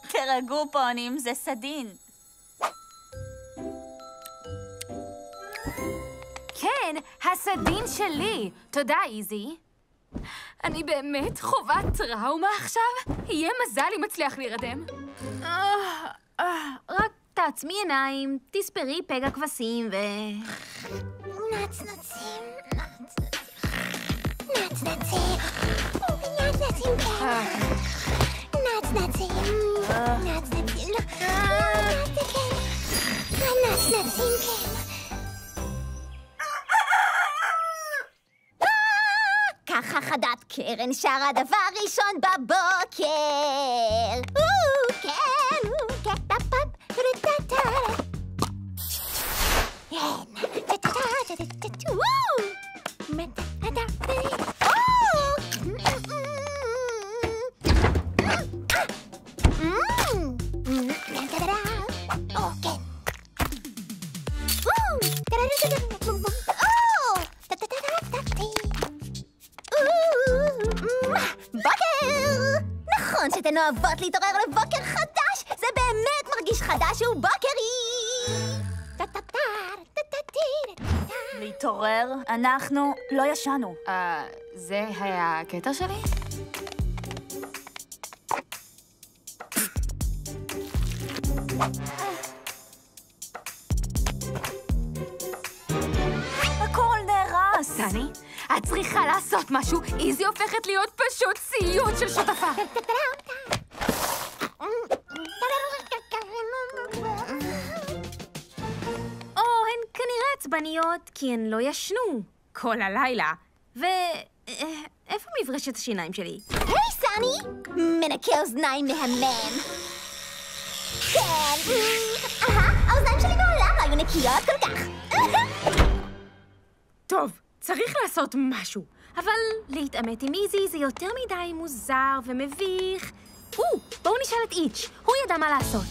תרגעו פונים, זה סדין. כן, הסדין שלי. תודה, איזי. אני באמת חווה טראומה עכשיו? יהיה מזל אם מצליח להירדם. רק תעצמי עיניים, תספרי פגע כבשים ו... נצנצים, נצנצים, נצנצים, נצנצים, נצנצים, נצנצים, ככה חדת קרן שרה דבר ראשון בבוקר. כן, נכון שאתן אוהבות להתעורר לבוקר חדש, זה באמת מרגיש חדש ובוקרי. להתעורר? אנחנו לא ישנו. זה היה הקטע שלי? הכל נהרס. סני, את צריכה לעשות משהו. איזי הופכת להיות פשוט סיוט של שותפה. הן כנראה עצבניות כי הן לא ישנו כל הלילה. איפה מברשת השיניים שלי? היי, סני! מנקה אוזניים מהמם. כן, האוזניים שלי מעולם לא היו נקיות כל כך. טוב, צריך לעשות משהו. אבל להתעמת עם איזי זה יותר מדי מוזר ומביך. בואו נשאל את איץ', הוא ידע מה לעשות.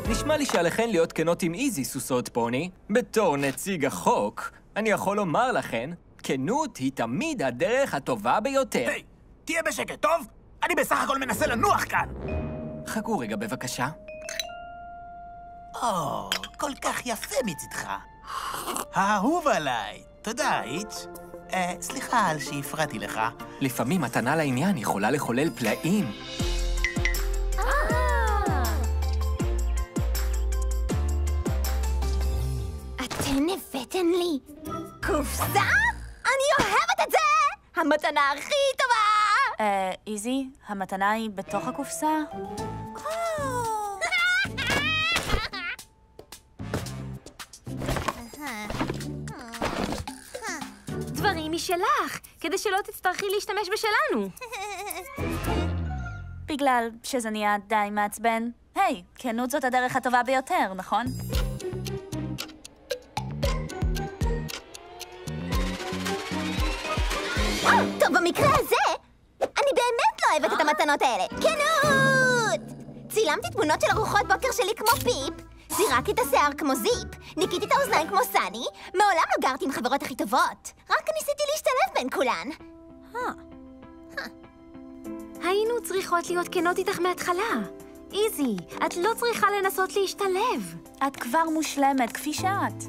נשמע לי שעליכן להיות כנות עם איזי, סוסות פוני. בתור נציג החוק, אני יכול לומר לכן, כנות היא תמיד הדרך הטובה ביותר. היי, תהיה בשקט, טוב? אני בסך הכל מנסה לנוח כאן. חכו רגע בבקשה. כל כך יפה מצדך. האהוב עליי. תודה, איץ'. סליחה על שהפרעתי לך. לפעמים מתנה לעניין יכולה לחולל פלאים. אתן הבאתן לי קופסה? אני אוהבת את זה! המתנה הכי טובה! איזי, המתנה היא בתוך הקופסה? דברים משלך, כדי שלא תצטרכי להשתמש בשלנו. בגלל שזה נהיה די מעצבן. היי, כנות זאת הדרך הטובה ביותר, נכון? טוב, במקרה הזה, אני באמת לא אוהבת את המתנות האלה. כנות! צילמתי תמונות של ארוחות בוקר שלי כמו פיפ, סירקתי את השיער כמו זיפ, ניקיתי את האוזניים כמו סני, מעולם לא גרתי עם חברות הכי טובות. רק ניסיתי להשתלב בין כולן. היינו צריכות להיות כנות איתך מההתחלה. איזי, את לא צריכה לנסות להשתלב. את כבר מושלמת, כפי שאת.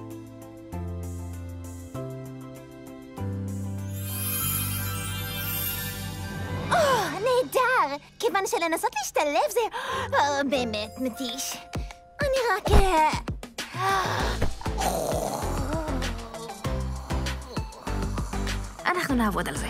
נהדר! כיוון שלנסות להשתלב זה באמת מתיש. אני רק... אנחנו נעבוד על זה.